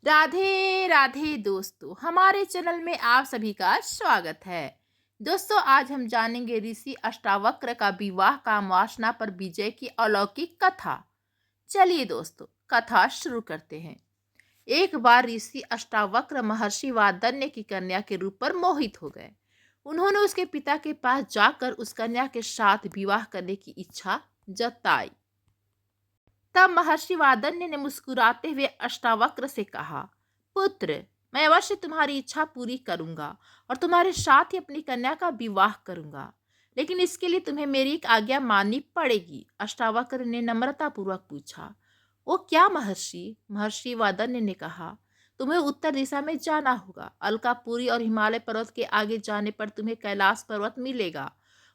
राधे राधे दोस्तों, हमारे चैनल में आप सभी का स्वागत है। दोस्तों, आज हम जानेंगे ऋषि अष्टावक्र का विवाह कामवासना पर विजय की अलौकिक कथा। चलिए दोस्तों, कथा शुरू करते हैं। एक बार ऋषि अष्टावक्र महर्षि वादन्य की कन्या के रूप पर मोहित हो गए। उन्होंने उसके पिता के पास जाकर उस कन्या के साथ विवाह करने की इच्छा जताई। तब महर्षि वादन्य ने मुस्कुराते हुए अष्टावक्र से कहा, पुत्र, मैं अवश्य तुम्हारी इच्छा पूरी करूंगा और तुम्हारे साथ ही अपनी कन्या का विवाह करूंगा, लेकिन इसके लिए तुम्हें मेरी एक आज्ञा माननी पड़ेगी। अष्टावक्र ने नम्रतापूर्वक पूछा। वो क्या महर्षि? महर्षि वादन्य ने कहा, तुम्हें उत्तर दिशा में जाना होगा। अलकापुरी और हिमालय पर्वत के आगे जाने पर तुम्हें कैलाश पर्वत मिलेगा।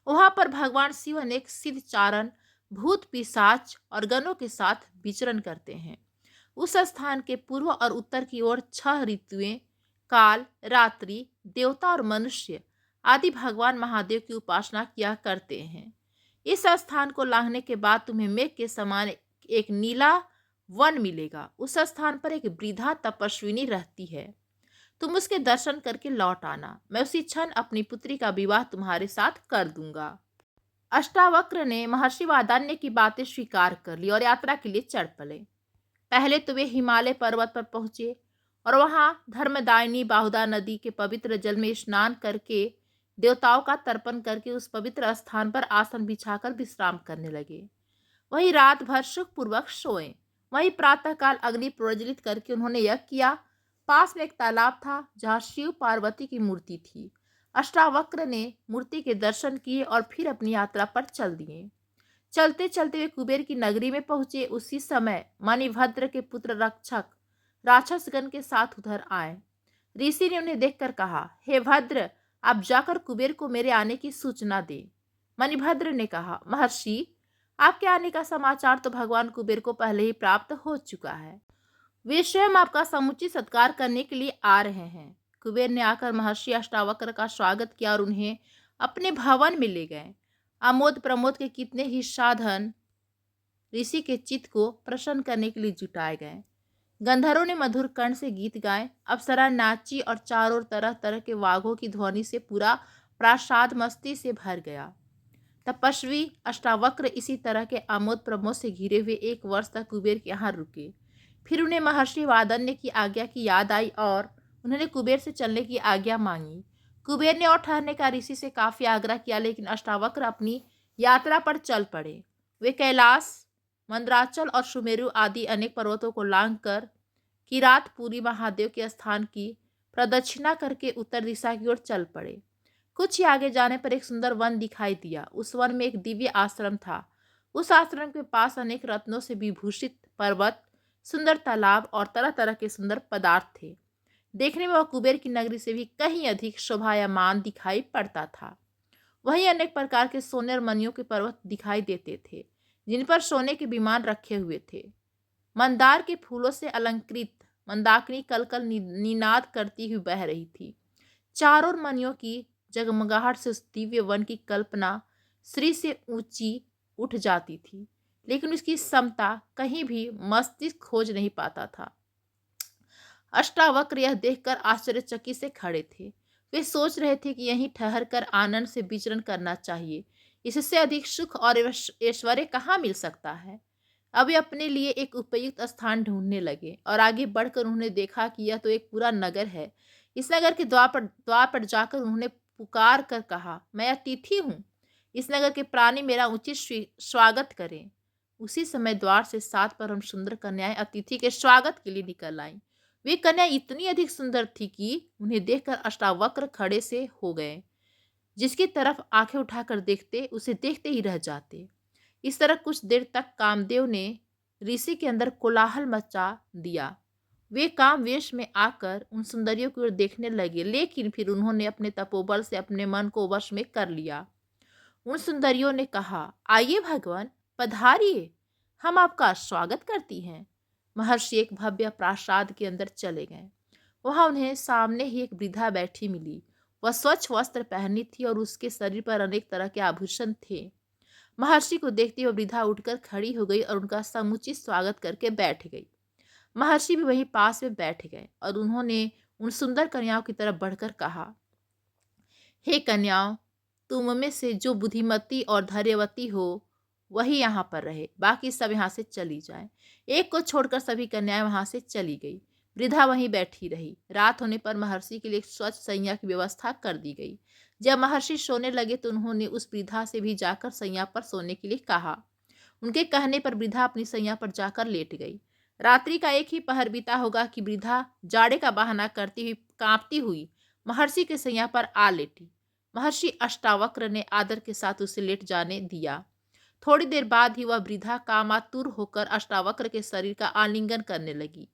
वहां पर भगवान शिव अनेक सिद्ध चारण, भूत पिशाच और गणों के साथ विचरण करते हैं। उस स्थान के पूर्व और उत्तर की ओर 6 ऋतुएं, काल, रात्रि, देवता और मनुष्य आदि भगवान महादेव की उपासना किया करते हैं। इस स्थान को लांघने के बाद तुम्हें मेघ के समान एक नीला वन मिलेगा। उस स्थान पर एक वृद्धा तपस्विनी रहती है। तुम उसके दर्शन करके लौट आना। मैं उसी क्षण अपनी पुत्री का विवाह तुम्हारे साथ कर दूंगा। अष्टावक्र ने महर्षि वादन्य की बातें स्वीकार कर ली और यात्रा के लिए चढ़ पड़े। पहले तो वे हिमालय पर्वत पर पहुंचे और वहां धर्मदायिनी बाहुदा नदी के पवित्र जल में स्नान करके देवताओं का तर्पण करके उस पवित्र स्थान पर आसन बिछाकर विश्राम करने लगे। वहीं रात भर सुखपूर्वक सोए। वहीं प्रातःकाल अग्नि प्रज्वलित करके उन्होंने यज्ञ किया। पास में एक तालाब था जहाँ शिव पार्वती की मूर्ति थी। अष्टावक्र ने मूर्ति के दर्शन किए और फिर अपनी यात्रा पर चल दिए। चलते चलते वे कुबेर की नगरी में पहुंचे। उसी समय मणिभद्र के पुत्र रक्षक राक्षसगण के साथ उधर आए। ऋषि ने उन्हें देखकर कहा, हे भद्र, आप जाकर कुबेर को मेरे आने की सूचना दे। मणिभद्र ने कहा, महर्षि, आपके आने का समाचार तो भगवान कुबेर को पहले ही प्राप्त हो चुका है। वे स्वयं आपका समुचित सत्कार करने के लिए आ रहे हैं। कुबेर ने आकर महर्षि अष्टावक्र का स्वागत किया और उन्हें अपने भवन में ले गए। आमोद प्रमोद के कितने ही साधन ऋषि के चित्त को प्रसन्न करने के लिए जुटाए गए। गंधर्वों ने मधुर कंठ से गीत गाए, अप्सरा नाची और चारों तरह तरह के वाघों की ध्वनि से पूरा प्रासाद मस्ती से भर गया। तपस्वी अष्टावक्र इसी तरह के आमोद प्रमोद से घिरे हुए 1 वर्ष तक कुबेर के यहाँ रुके। फिर उन्हें महर्षि वादन्य की आज्ञा की याद आई और उन्होंने कुबेर से चलने की आज्ञा मांगी। कुबेर ने और ठहरने का ऋषि से काफी आग्रह किया, लेकिन अष्टावक्र अपनी यात्रा पर चल पड़े। वे कैलाश, मंदराचल और सुमेरु आदि अनेक पर्वतों को लांघकर किरातपुरी महादेव के स्थान की प्रदक्षिणा करके उत्तर दिशा की ओर चल पड़े। कुछ ही आगे जाने पर एक सुंदर वन दिखाई दिया। उस वन में एक दिव्य आश्रम था। उस आश्रम के पास अनेक रत्नों से विभूषित पर्वत, सुंदर तालाब और तरह तरह के सुंदर पदार्थ थे। देखने में वह कुबेर की नगरी से भी कहीं अधिक शोभायमान दिखाई पड़ता था। वहीं अनेक प्रकार के सोने और मणियों के पर्वत दिखाई देते थे, जिन पर सोने के विमान रखे हुए थे। मंदार के फूलों से अलंकृत मंदाकिनी कलकल निनाद करती हुई बह रही थी। चारों ओर मणियों की जगमगाहट से उस दिव्य वन की कल्पना श्री से ऊंची उठ जाती थी, लेकिन उसकी समता कहीं भी मस्तिष्क खोज नहीं पाता था। अष्टावक्र यह देखकर आश्चर्यचकित से खड़े थे। वे सोच रहे थे कि यहीं ठहर कर आनंद से विचरण करना चाहिए। इससे अधिक सुख और ऐश्वर्य कहाँ मिल सकता है। अब वे अपने लिए एक उपयुक्त स्थान ढूंढने लगे और आगे बढ़कर उन्होंने देखा कि यह तो एक पूरा नगर है। इस नगर के द्वार पर जाकर उन्होंने पुकार कर कहा, मैं अतिथि हूँ। इस नगर के प्राणी मेरा उचित स्वागत करें। उसी समय द्वार से 7 परम सुंदर कन्याएं अतिथि के स्वागत के लिए निकल आईं। वे कन्या इतनी अधिक सुंदर थी कि उन्हें देखकर अष्टावक्र खड़े से हो गए। जिसकी तरफ आंखें उठाकर देखते, उसे देखते ही रह जाते। इस तरह कुछ देर तक कामदेव ने ऋषि के अंदर कोलाहल मचा दिया। वे काम वेश में आकर उन सुंदरियों की ओर देखने लगे, लेकिन फिर उन्होंने अपने तपोबल से अपने मन को वश में कर लिया। उन सुंदरियों ने कहा, आइए भगवान, पधारिए, हम आपका स्वागत करती हैं। महर्षि एक भव्य प्रासाद के अंदर चले गए। वहां उन्हें सामने ही एक वृद्धा बैठी मिली। वह स्वच्छ वस्त्र पहनी थी और उसके शरीर पर अनेक तरह के आभूषण थे। महर्षि को देखते हुए वृद्धा उठकर खड़ी हो गई और उनका समुचित स्वागत करके बैठ गई। महर्षि भी वहीं पास में बैठ गए और उन्होंने उन सुंदर कन्याओं की तरफ बढ़कर कहा, हे कन्याओं, तुम में से जो बुद्धिमती और धैर्यवती हो वही यहाँ पर रहे, बाकी सब यहाँ से चली जाएं। एक को छोड़कर सभी कन्याएं वहां से चली गई। वृद्धा वहीं बैठी रही। रात होने पर महर्षि के लिए एक स्वच्छ शैया की व्यवस्था कर दी गई। जब महर्षि सोने लगे तो उन्होंने उस वृद्धा से भी जाकर शैया पर सोने के लिए कहा। उनके कहने पर वृद्धा अपनी शैया पर जाकर लेट गई। रात्रि का एक ही पहर बीता होगा कि वृद्धा जाड़े का बहाना करती हुई कांपती हुई महर्षि के शैया पर आ लेटी। महर्षि अष्टावक्र ने आदर के साथ उसे लेट जाने दिया। थोड़ी देर बाद ही वह वृद्धा कामातुर होकर अष्टावक्र के शरीर का आलिंगन करने लगी।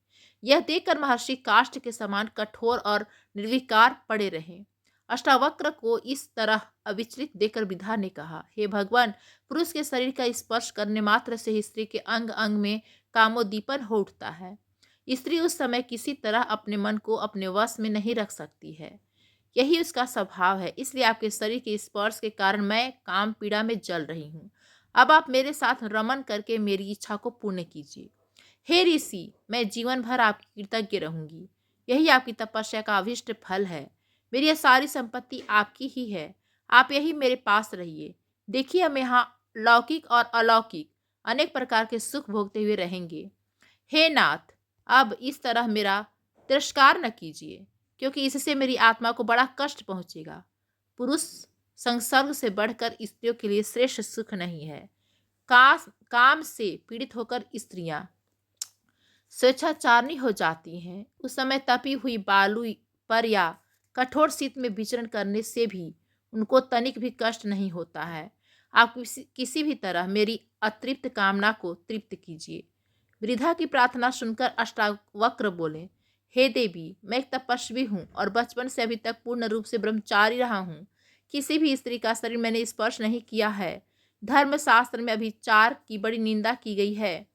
यह देखकर महर्षि काष्ठ के समान कठोर और निर्विकार पड़े रहे। अष्टावक्र को इस तरह अविचलित देखकर वृद्धा ने कहा, हे भगवान, पुरुष के शरीर का स्पर्श करने मात्र से ही स्त्री के अंग अंग में कामोद्दीपन हो उठता है। स्त्री उस समय किसी तरह अपने मन को अपने वश में नहीं रख सकती है। यही उसका स्वभाव है। इसलिए आपके शरीर के स्पर्श के कारण मैं काम पीड़ा में जल रही हूँ। अब आप मेरे साथ रमन करके मेरी इच्छा को पूर्ण कीजिए। हे ऋषि, मैं जीवन भर आपकी कृतज्ञ रहूंगी। यही आपकी तपस्या का अभिष्ट फल है। मेरी यह सारी संपत्ति आपकी ही है। आप यही मेरे पास रहिए। देखिए, हम यहाँ लौकिक और अलौकिक अनेक प्रकार के सुख भोगते हुए रहेंगे। हे नाथ, अब इस तरह मेरा तिरस्कार न कीजिए, क्योंकि इससे मेरी आत्मा को बड़ा कष्ट पहुंचेगा। पुरुष संसर्ग से बढ़कर स्त्रियों के लिए श्रेष्ठ सुख नहीं है। काम से पीड़ित होकर स्त्रियां स्वेच्छाचारिणी हो जाती हैं। उस समय तपी हुई बालू पर या कठोर शीत में विचरण करने से भी उनको तनिक भी कष्ट नहीं होता है। आप किसी भी तरह मेरी अतृप्त कामना को तृप्त कीजिए। वृद्धा की प्रार्थना सुनकर अष्टावक्र बोले, हे देवी, मैं एक तपस्वी हूँ और बचपन से अभी तक पूर्ण रूप से ब्रह्मचारी रहा हूँ। किसी भी स्त्री का शरीर मैंने स्पर्श नहीं किया है। धर्मशास्त्र में अभिचार की बड़ी निंदा की गई है।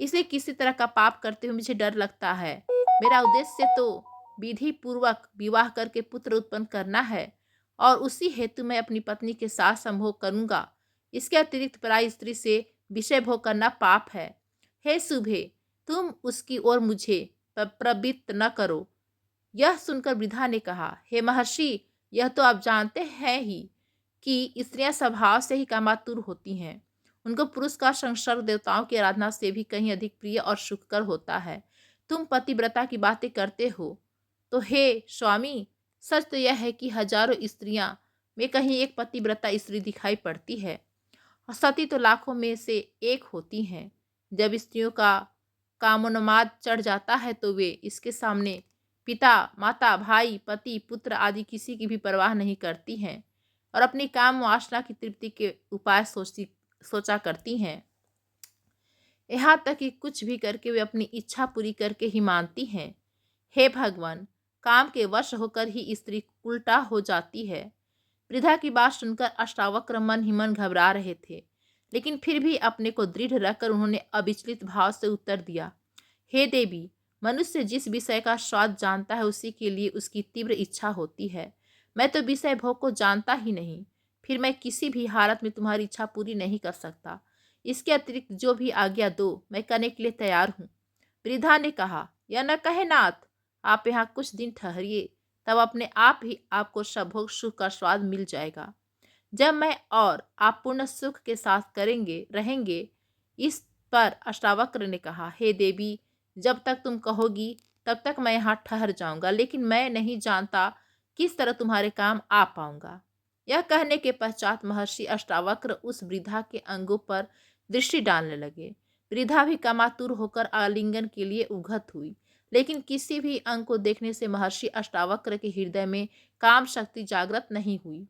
इसलिए किसी तरह का पाप करते हुए मुझे डर लगता है। मेरा उद्देश्य तो विधि पूर्वक विवाह करके पुत्र उत्पन्न करना है और उसी हेतु मैं अपनी पत्नी के साथ संभोग करूंगा। इसके अतिरिक्त पराई स्त्री से विषय भोग करना पाप है। हे शुभे, तुम उसकी ओर मुझे प्रवृत्त न करो। यह सुनकर वृद्धा ने कहा, हे महर्षि, यह तो आप जानते हैं ही कि स्त्रियां स्वभाव से ही कामातुर होती हैं। उनको पुरुष का संसर्ग देवताओं की आराधना से भी कहीं अधिक प्रिय और सुखकर होता है। तुम पतिव्रता की बातें करते हो, तो हे स्वामी, सच तो यह है कि हजारों स्त्रियां में कहीं एक पतिव्रता स्त्री दिखाई पड़ती है और सती तो लाखों में से एक होती हैं। जब स्त्रियों का कामोन्माद चढ़ जाता है तो वे इसके सामने पिता, माता, भाई, पति, पुत्र आदि किसी की भी परवाह नहीं करती हैं और अपनी काम वासना की तृप्ति के उपाय सोचा करती हैं। यहाँ तक कि कुछ भी करके वे अपनी इच्छा पूरी करके ही मानती हैं। हे भगवान, काम के वश होकर ही स्त्री उल्टा हो जाती है। वृद्धा की बात सुनकर अष्टावक्र मन ही मन घबरा रहे थे, लेकिन फिर भी अपने को दृढ़ रखकर उन्होंने अविचलित भाव से उत्तर दिया, हे देवी, मनुष्य जिस विषय का स्वाद जानता है उसी के लिए उसकी तीव्र इच्छा होती है। मैं तो विषय भोग को जानता ही नहीं, फिर मैं किसी भी हालत में तुम्हारी इच्छा पूरी नहीं कर सकता। इसके अतिरिक्त जो भी आज्ञा दो, मैं करने के लिए तैयार हूँ। वृद्धा ने कहा, यह न कहे नाथ, आप यहाँ कुछ दिन ठहरिए, तब अपने आप ही आपको संभोग सुख का स्वाद मिल जाएगा। जब मैं और आप पूर्ण सुख के साथ रहेंगे। इस पर अष्टावक्र ने कहा, हे देवी, जब तक तुम कहोगी तब तक मैं यहाँ ठहर जाऊंगा, लेकिन मैं नहीं जानता किस तरह तुम्हारे काम आ पाऊंगा। यह कहने के पश्चात महर्षि अष्टावक्र उस वृद्धा के अंगों पर दृष्टि डालने लगे। वृद्धा भी कामातुर होकर आलिंगन के लिए उघत हुई, लेकिन किसी भी अंग को देखने से महर्षि अष्टावक्र के हृदय में काम शक्ति जागृत नहीं हुई।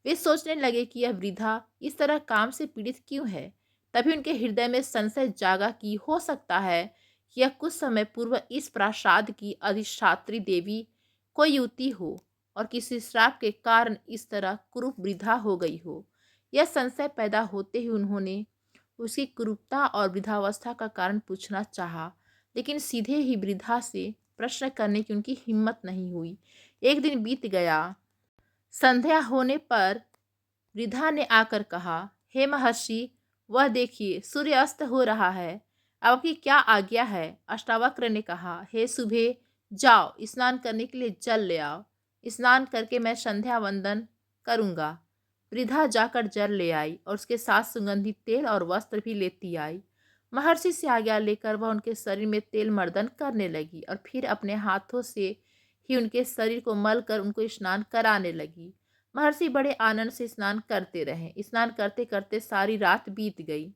वे सोचने लगे कि यह वृद्धा इस तरह काम से पीड़ित क्यों है। तभी उनके हृदय में संशय जागा कि हो सकता है कि यह कुछ समय पूर्व इस प्रासाद की अधिष्ठात्री देवी कोई युवती हो और किसी श्राप के कारण इस तरह कुरूप वृद्धा हो गई हो। यह संशय पैदा होते ही उन्होंने उसकी कुरूपता और वृद्धावस्था का कारण पूछना चाहा, लेकिन सीधे ही वृद्धा से प्रश्न करने की उनकी हिम्मत नहीं हुई। एक दिन बीत गया। संध्या होने पर वृद्धा ने आकर कहा, हे महर्षि, वह देखिए, सूर्य अस्त हो रहा है। आपकी क्या आज्ञा है? अष्टावक्र ने कहा, हे सुबह, जाओ स्नान करने के लिए जल ले आओ। स्नान करके मैं संध्या वंदन करूंगा। वृद्धा जाकर जल ले आई और उसके साथ सुगंधित तेल और वस्त्र भी लेती आई। महर्षि से आज्ञा लेकर वह उनके शरीर में तेल मर्दन करने लगी और फिर अपने हाथों से ही उनके शरीर को मल कर उनको स्नान कराने लगी। महर्षि बड़े आनंद से स्नान करते रहे। स्नान करते करते सारी रात बीत गई।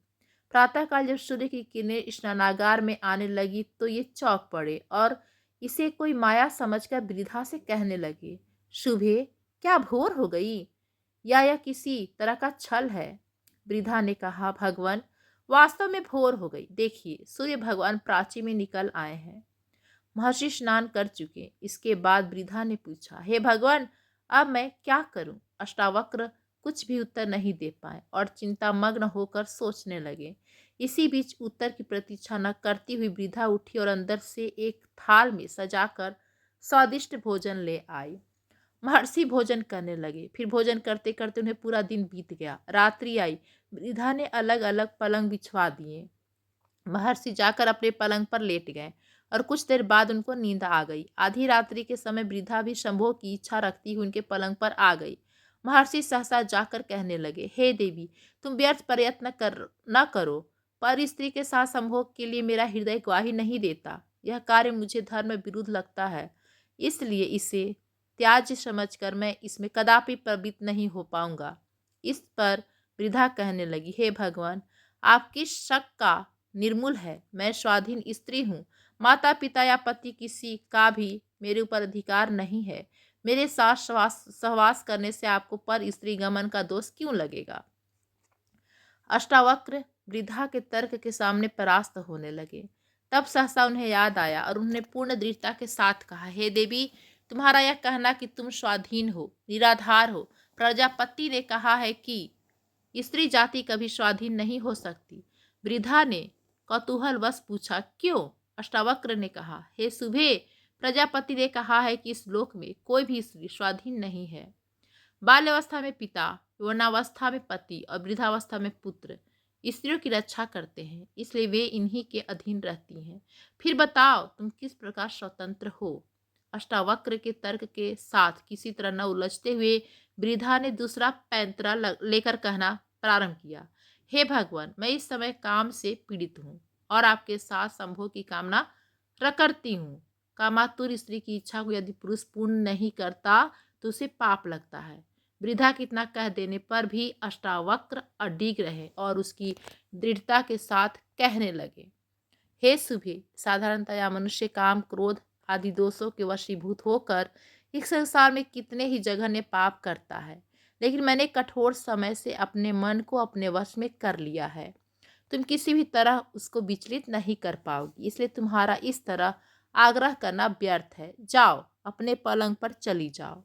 प्रातःकाल जब सूर्य की किरणें स्नानागार में आने लगी तो ये चौंक पड़े और इसे कोई माया समझकर वृद्धा से कहने लगे, शुभे, क्या भोर हो गई या यह किसी तरह का छल है? वृद्धा ने कहा, भगवान, वास्तव में भोर हो गई। देखिए, सूर्य भगवान प्राची में निकल आए हैं। महर्षि स्नान कर चुके। इसके बाद वृद्धा ने पूछा, हे भगवान, अब मैं क्या करूं? अष्टावक्र कुछ भी उत्तर नहीं दे पाए और चिंतामग्न होकर सोचने लगे। इसी बीच उत्तर की प्रतीक्षा न करती हुई वृद्धा उठी और अंदर से एक थाल में सजाकर स्वादिष्ट भोजन ले आई। महर्षि भोजन करने लगे। फिर भोजन करते करते उन्हें पूरा दिन बीत गया। रात्रि आई। वृद्धा ने अलग अलग पलंग बिछवा दिए। महर्षि जाकर अपने पलंग पर लेट गए और कुछ देर बाद उनको नींद आ गई। आधी रात्रि के समय वृद्धा भी शंभो की इच्छा रखती हुई उनके पलंग पर आ गई। महर्षि सहसा जाकर कहने लगे, हे देवी, तुम व्यर्थ प्रयत्न न करो। पर स्त्री के साथ संभोग के लिए मेरा हृदय गवाही नहीं देता। यह कार्य मुझे धर्म विरुद्ध लगता है, इसलिए इसे त्याज्य समझकर मैं इसमें कदापि प्रवृत्त नहीं हो पाऊंगा। इस पर वृद्धा कहने लगी, हे भगवान, आपकी शक का निर्मूल है। मैं स्वाधीन स्त्री हूँ। माता पिता या पति किसी का भी मेरे ऊपर अधिकार नहीं है। मेरे साथ सहवास करने से आपको पर स्त्री गमन का दोष क्यों लगेगा? अष्टावक्र वृद्धा के तर्क के सामने परास्त होने लगे। तब सहसा उन्हें याद आया और उन्होंने पूर्ण दृढ़ता के साथ कहा, हे देवी, तुम्हारा यह कहना कि तुम स्वाधीन हो, निराधार हो, प्रजापति ने कहा है कि स्त्री जाति कभी स्वाधीन नहीं हो सकती। वृद्धा ने कौतूहलवश पूछा, क्यों? अष्टावक्र ने कहा, हे सुभे, प्रजापति ने कहा है कि इस लोक में कोई भी स्त्री स्वाधीन नहीं है। बाल्यावस्था में पिता, यौवनावस्था में पति और वृद्धावस्था में पुत्र स्त्रियों की रक्षा करते हैं, इसलिए वे इन्हीं के अधीन रहती हैं। फिर बताओ, तुम किस प्रकार स्वतंत्र हो? अष्टावक्र के तर्क के साथ किसी तरह न उलझते हुए वृद्धा ने दूसरा पैंतरा लेकर कहना प्रारंभ किया, हे भगवान, मैं इस समय काम से पीड़ित हूँ और आपके साथ संभोग की कामना करती हूँ। कामातुर स्त्री की इच्छा को यदि पुरुष पूर्ण नहीं करता तो उसे पाप लगता है। वृद्धा के इतना कह देने पर भी अष्टावक्र अडिग रहे और उसकी दृढ़ता के साथ कहने लगे, हे सुभे, साधारणतया मनुष्य काम, क्रोध आदि दोषों के वशीभूत होकर इस संसार में कितने ही जघन्य पाप करता है, लेकिन मैंने कठोर समय से अपने मन को अपने वश में कर लिया है। तुम किसी भी तरह उसको विचलित नहीं कर पाओगी, इसलिए तुम्हारा इस तरह आग्रह करना व्यर्थ है। जाओ, अपने पलंग पर चली जाओ।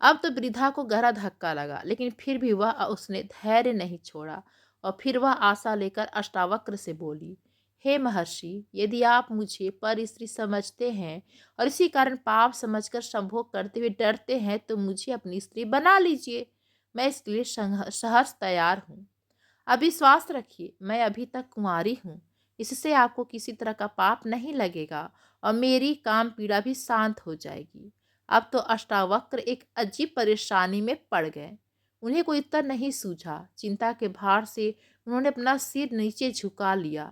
अब तो वृद्धा को गहरा धक्का लगा, लेकिन फिर भी वह उसने धैर्य नहीं छोड़ा और फिर वह आशा लेकर अष्टावक्र से बोली, हे महर्षि, यदि आप मुझे पर स्त्री समझते हैं और इसी कारण पाप समझकर संभोग करते हुए डरते हैं तो मुझे अपनी स्त्री बना लीजिए। मैं इसके लिए सहर्ष तैयार हूँ। अविश्वास रखिए, मैं अभी तक कुंवारी हूँ। इससे आपको किसी तरह का पाप नहीं लगेगा और मेरी काम पीड़ा भी शांत हो जाएगी। अब तो अष्टावक्र एक अजीब परेशानी में पड़ गए। उन्हें कोई उत्तर नहीं सूझा। चिंता के भार से उन्होंने अपना सिर नीचे झुका लिया।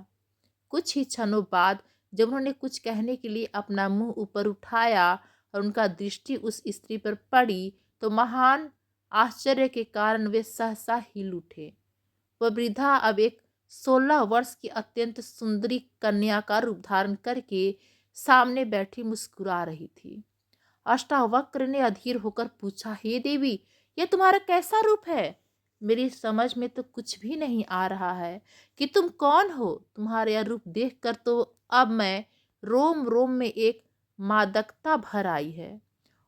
कुछ ही क्षणों बाद जब उन्होंने कुछ कहने के लिए अपना मुंह ऊपर उठाया और उनका दृष्टि उस स्त्री पर पड़ी तो महान आश्चर्य के कारण वे सहसा हिल उठे। वह वृद्धा अब एक 16 वर्ष की अत्यंत सुंदरी कन्या का रूप धारण करके सामने बैठी मुस्कुरा रही थी। अष्टावक्र ने अधीर होकर पूछा, हे देवी, यह तुम्हारा कैसा रूप है? मेरी समझ में तो कुछ भी नहीं आ रहा है कि तुम कौन हो। तुम्हारा यह रूप देखकर तो अब मैं रोम रोम में एक मादकता भर आई है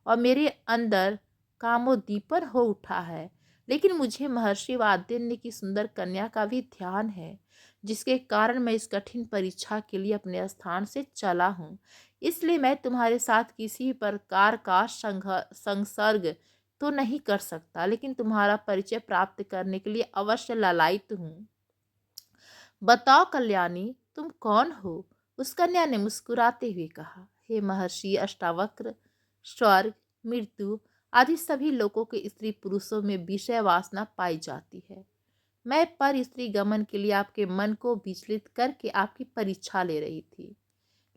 और मेरे अंदर कामोद्दीपन हो उठा है। लेकिन मुझे महर्षि वात्स्ययन की सुंदर कन्या का भी ध्यान है, जिसके कारण मैं इस कठिन परीक्षा के लिए अपने स्थान से चला हूँ। इसलिए मैं तुम्हारे साथ किसी प्रकार का संसर्ग तो नहीं कर सकता, लेकिन तुम्हारा परिचय प्राप्त करने के लिए अवश्य लालायित हूँ। बताओ कल्याणी, तुम कौन हो? उस कन्या ने मुस्कुराते हुए कहा, हे महर्षि अष्टावक्र, स्वर्ग, मृत्यु आदि सभी लोगों के स्त्री पुरुषों में विषय वासना पाई जाती है। मैं पर स्त्री गमन के लिए आपके मन को विचलित करके आपकी परीक्षा ले रही थी,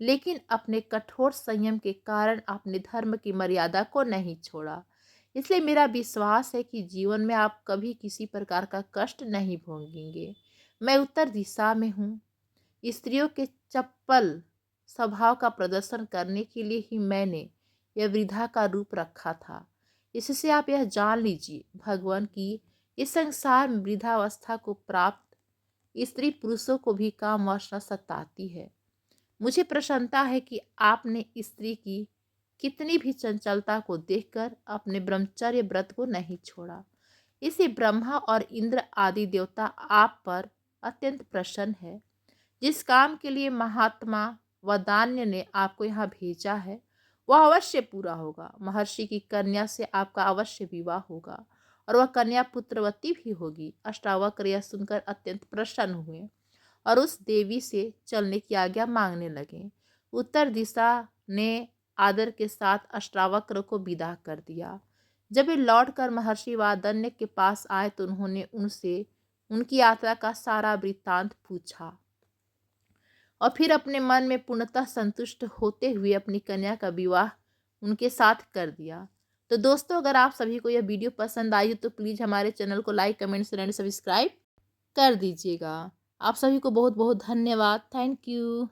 लेकिन अपने कठोर संयम के कारण आपने धर्म की मर्यादा को नहीं छोड़ा। इसलिए मेरा विश्वास है कि जीवन में आप कभी किसी प्रकार का कष्ट नहीं भोगेंगे। मैं उत्तर दिशा में हूँ। स्त्रियों के चपल स्वभाव का प्रदर्शन करने के लिए ही मैंने यह वृद्धा का रूप रखा था। इससे आप यह जान लीजिए भगवान की इस संसार में वृद्धावस्था को प्राप्त स्त्री पुरुषों को भी काम वासना सताती है। मुझे प्रसन्नता है कि आपने स्त्री की कितनी भी चंचलता को देखकर अपने ब्रह्मचर्य व्रत को नहीं छोड़ा। इसी ब्रह्मा और इंद्र आदि देवता आप पर अत्यंत प्रसन्न है। जिस काम के लिए महात्मा वदान्य ने आपको यहाँ भेजा है वह अवश्य पूरा होगा। महर्षि की कन्या से आपका अवश्य विवाह होगा और वह कन्या पुत्रवती भी होगी। अष्टावक्र यह सुनकर अत्यंत प्रसन्न हुए और उस देवी से चलने की आज्ञा मांगने लगे। उत्तर दिशा ने आदर के साथ अष्टावक्र को विदा कर दिया। जब वे लौटकर महर्षि वादन्य के पास आए तो उन्होंने उनसे उनकी यात्रा का सारा वृत्तांत पूछा और फिर अपने मन में पूर्णतः संतुष्ट होते हुए अपनी कन्या का विवाह उनके साथ कर दिया। तो दोस्तों, अगर आप सभी को यह वीडियो पसंद आई हो तो प्लीज़ हमारे चैनल को like, comment, share and subscribe कर दीजिएगा। आप सभी को बहुत बहुत धन्यवाद। Thank you.